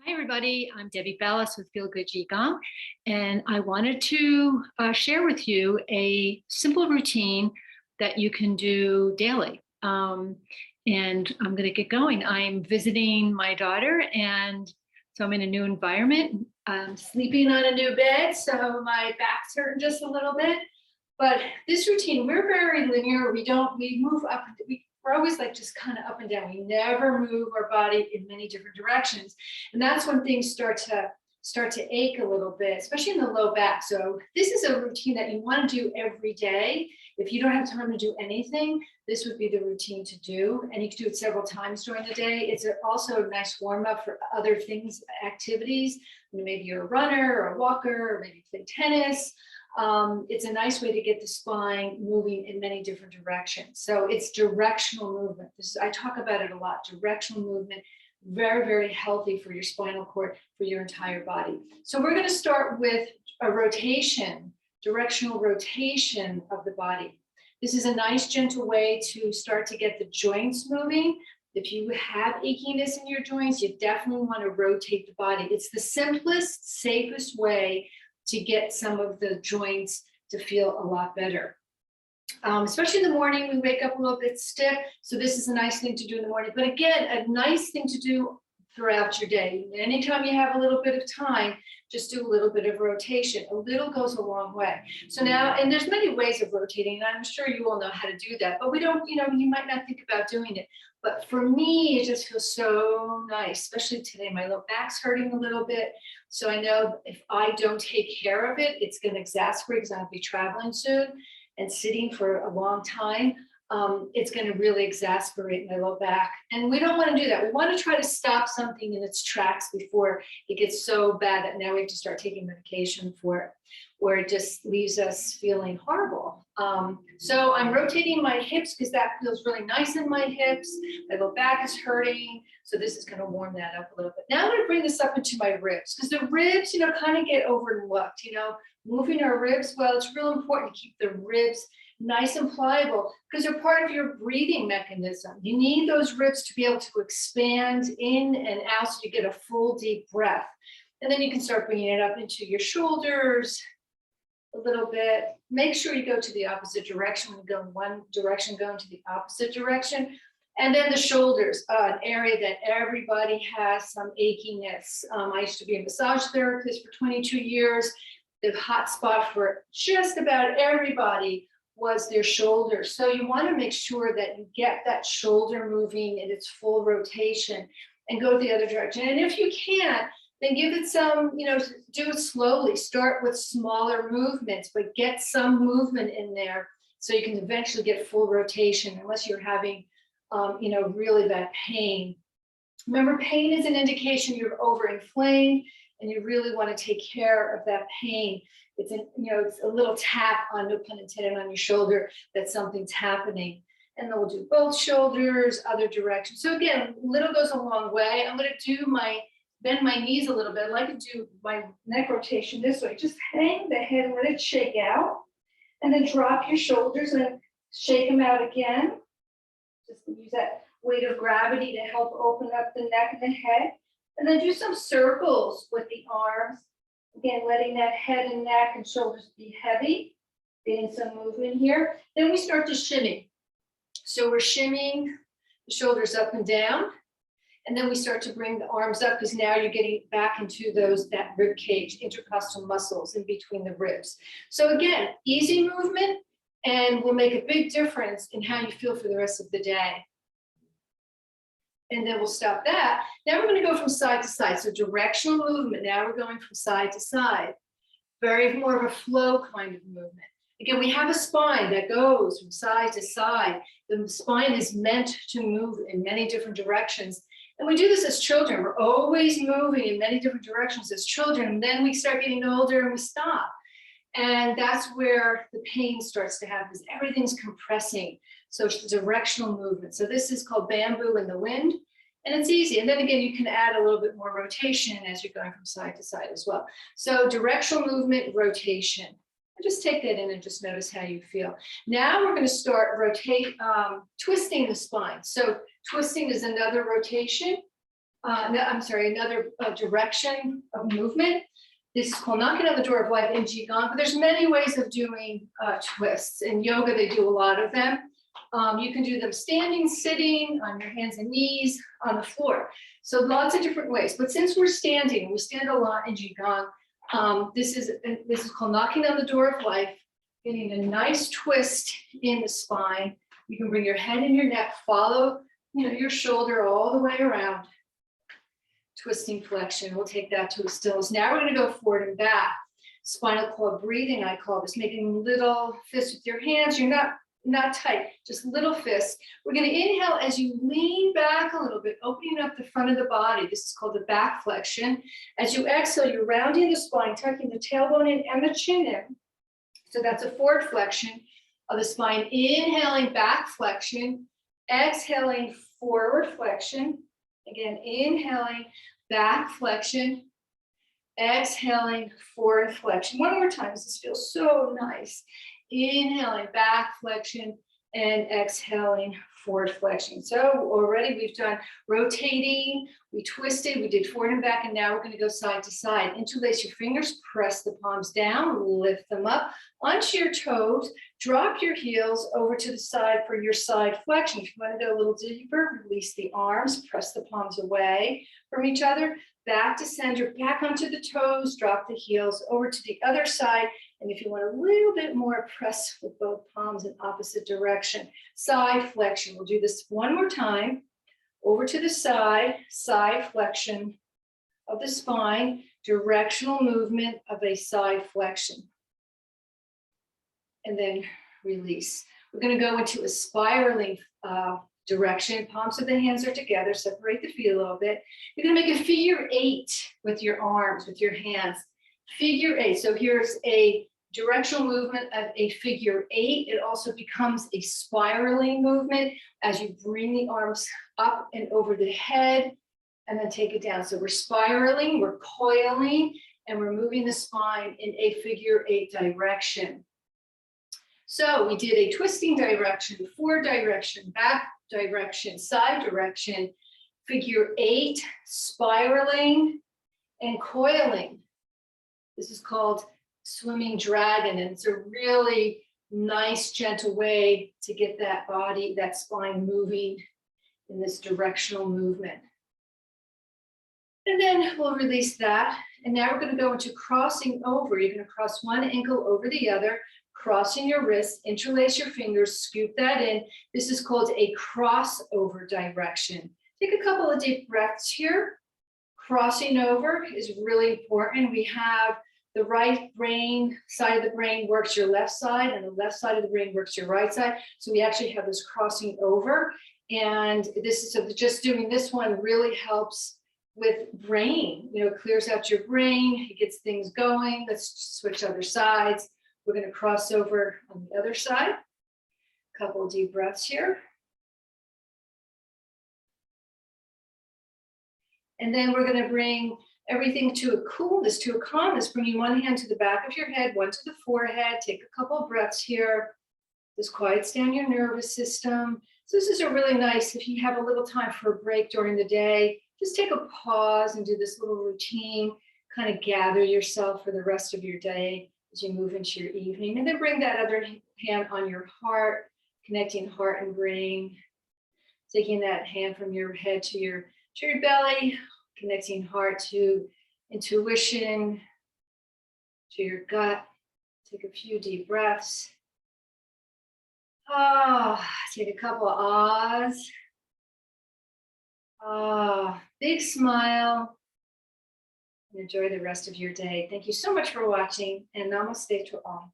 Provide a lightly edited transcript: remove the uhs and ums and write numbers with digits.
Hi, everybody. I'm Debbie Belaus with Feel Good Qigong, and I wanted to share with you a simple routine that you can do daily. And I'm going to get going. I'm visiting my daughter, and so I'm in a new environment. I'm sleeping on a new bed, so my back's hurting just a little bit. But this routine, we're very linear. We move up. We're always like just kind of up and down. We never move our body in many different directions. And that's when things start to ache a little bit, especially in the low back. So this is a routine that you want to do every day. If you don't have time to do anything, this would be the routine to do. And you can do it several times during the day. It's also a nice warm up for other things, activities. Maybe you're a runner or a walker, or maybe play tennis. It's a nice way to get the spine moving in many different directions. So it's directional movement. I talk about it a lot. Directional movement, very, very healthy for your spinal cord, for your entire body. So we're going to start with a rotation, directional rotation of the body. This is a nice, gentle way to start to get the joints moving. If you have achiness in your joints, you definitely want to rotate the body. It's the simplest, safest way to get some of the joints to feel a lot better. Especially in the morning, we wake up a little bit stiff. So this is a nice thing to do in the morning. But again, a nice thing to do throughout your day. Anytime you have a little bit of time, just do a little bit of rotation. A little goes a long way. So now, and there's many ways of rotating, and I'm sure you all know how to do that, but we don't, you might not think about doing it. But for me, it just feels so nice, especially today. My low back's hurting a little bit. So I know if I don't take care of it, it's going to exacerbate because I'll be traveling soon and sitting for a long time. It's going to really exacerbate my low back. And we don't want to do that. We want to try to stop something in its tracks before it gets so bad that now we have to start taking medication for it, where it just leaves us feeling horrible. So I'm rotating my hips because that feels really nice in my hips. My low back is hurting. So this is going to warm that up a little bit. Now I'm going to bring this up into my ribs because the ribs, kind of get overlooked, moving our ribs. Well, it's real important to keep the ribs nice and pliable because they're part of your breathing mechanism. You need those ribs to be able to expand in and out so you get a full deep breath. And then you can start bringing it up into your shoulders a little bit. Make sure you go to the opposite direction. When you go in one direction, go into the opposite direction. And then the shoulders, an area that everybody has some achiness. I used to be a massage therapist for 22 years. The hot spot for just about everybody was their shoulders. So you want to make sure that you get that shoulder moving in its full rotation and go the other direction. And if you can't, then give it some, do it slowly. Start with smaller movements, but get some movement in there so you can eventually get full rotation unless you're having, really bad pain. Remember, pain is an indication you're overinflamed and you really want to take care of that pain. It's a little tap on, no pun intended, on your shoulder that something's happening. And then we'll do both shoulders, other directions. So again, little goes a long way. I'm going to bend my knees a little bit. I like to do my neck rotation this way. Just hang the head and let it shake out. And then drop your shoulders and shake them out again. Just use that weight of gravity to help open up the neck and the head. And then do some circles with the arms. Again, letting that head and neck and shoulders be heavy. Getting some movement here. Then we start to shimmy. So we're shimmying the shoulders up and down. And then we start to bring the arms up because now you're getting back into that rib cage, intercostal muscles in between the ribs. So again, easy movement and will make a big difference in how you feel for the rest of the day. And then we'll stop that. Now we're going to go from side to side. So directional movement. Now we're going from side to side. Very more of a flow kind of movement. Again, we have a spine that goes from side to side. The spine is meant to move in many different directions. And we do this as children. We're always moving in many different directions as children. And then we start getting older and we stop. And that's where the pain starts to happen because everything's compressing. So it's directional movement. So this is called bamboo in the wind. And it's easy. And then again, you can add a little bit more rotation as you're going from side to side as well. So directional movement, rotation. And just take that in and just notice how you feel. Now we're going to start twisting the spine. So twisting is another rotation another direction of movement. This is called knocking on the door of life in Qigong, but there's many ways of doing twists. In yoga, they do a lot of them. You can do them standing, sitting, on your hands and knees, on the floor. So lots of different ways. But since we're standing, we stand a lot in Qigong. This is called knocking on the door of life, getting a nice twist in the spine. You can bring your head and your neck, follow your shoulder all the way around. Twisting flexion. We'll take that to a stillness. Now we're going to go forward and back. Spinal cord breathing, I call this, making little fists with your hands. You're not tight, just little fists. We're going to inhale as you lean back a little bit, opening up the front of the body. This is called the back flexion. As you exhale, you're rounding the spine, tucking the tailbone in and the chin in. So that's a forward flexion of the spine. Inhaling, back flexion. Exhaling, forward flexion. Again, inhaling, back flexion. Exhaling, forward flexion. One more time. This feels so nice. Inhaling, back flexion, and exhaling, forward flexion. So already we've done rotating, we twisted, we did forward and back, and now we're going to go side to side. Interlace your fingers, press the palms down, lift them up onto your toes, drop your heels over to the side for your side flexion. If you want to go a little deeper, release the arms, press the palms away from each other, back to center, back onto the toes, drop the heels over to the other side. And if you want a little bit more, press with both palms in opposite direction. Side flexion. We'll do this one more time. Over to the side, side flexion of the spine, directional movement of a side flexion. And then release. We're going to go into a spiraling direction. Palms of the hands are together. Separate the feet a little bit. You're going to make a figure 8 with your arms, with your hands. Figure 8. So here's a directional movement of a figure 8. It also becomes a spiraling movement as you bring the arms up and over the head and then take it down. So we're spiraling, we're coiling, and we're moving the spine in a figure 8 direction. So we did a twisting direction, forward direction, back direction, side direction, figure 8, spiraling, and coiling. This is called swimming dragon, and it's a really nice, gentle way to get that body, that spine moving in this directional movement. And then we'll release that. And now we're going to go into crossing over. You're going to cross one ankle over the other, crossing your wrists, interlace your fingers, scoop that in. This is called a crossover direction. Take a couple of deep breaths here. Crossing over is really important. We have the right brain side of the brain works your left side, and the left side of the brain works your right side. So we actually have this crossing over. And this is so just doing this one really helps with brain. It clears out your brain, it gets things going. Let's switch other sides. We're going to cross over on the other side. A couple of deep breaths here. And then we're going to bring everything to a coolness, to a calmness, bringing one hand to the back of your head, one to the forehead. Take a couple of breaths here. This quiets down your nervous system. So this is a really nice, if you have a little time for a break during the day, just take a pause and do this little routine, kind of gather yourself for the rest of your day as you move into your evening. And then bring that other hand on your heart, connecting heart and brain, taking that hand from your head to your belly, connecting heart to intuition, to your gut. Take a few deep breaths. Take a couple of ahs. Big smile. And enjoy the rest of your day. Thank you so much for watching, and namaste to all.